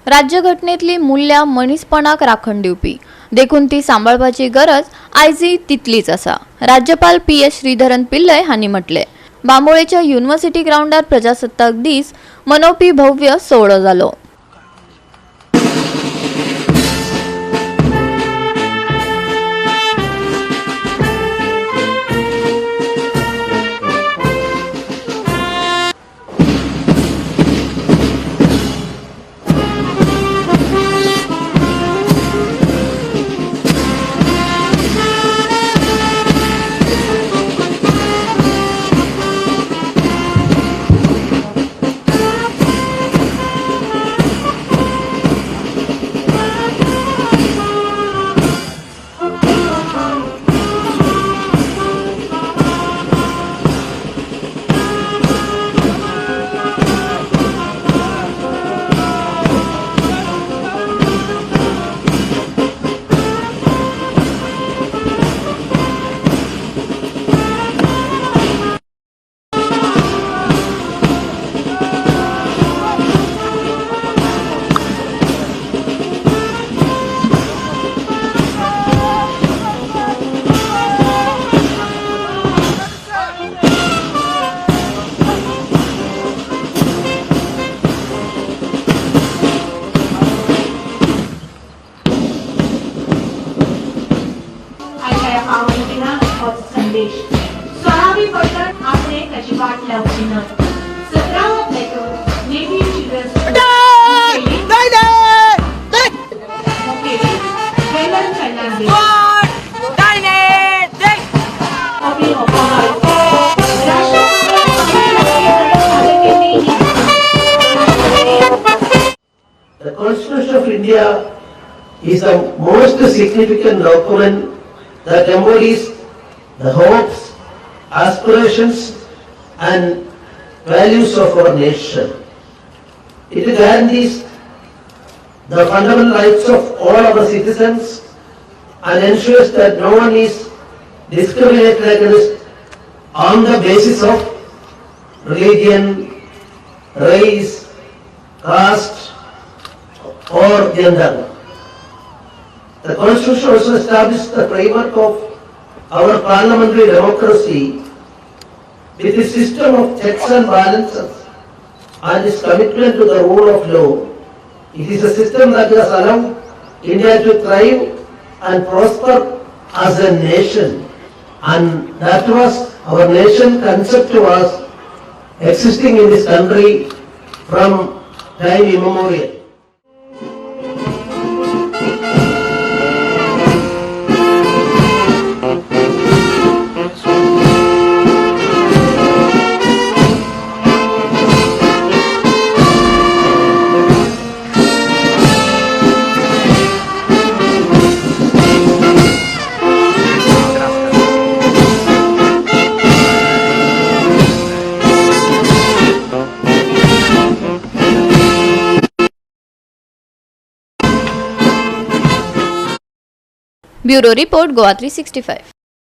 राज्यघटनेतली मूल्या मनीसपणाक राखण दिवपी देखून ती सांबाळपाची गरज आयजी तितलीच आसा। राज्यपाल PS श्रीधरन पिल्लय हांणी म्हटले। बांबोळेच्या युनिव्हर्सिटी ग्राउंडार प्रजासत्ताक दीस मनोवपी भव्य सोहळो जालो। स्वरावी पडतात आपले त्याची वाट लावची ना 17 letter navy children The Constitution of India is the most significant document that embodies the hopes, aspirations and values of our nation. It guarantees the fundamental rights of all our citizens and ensures that no one is discriminated against on the basis of religion, race, caste or gender. The Constitution also establishes the framework of our parliamentary democracy with a system of checks and balances and its commitment to the rule of law. It is a system that has allowed India to thrive and prosper as a nation, and that was our nation concept was existing in this country from time immemorial. Bureau report Goa 365।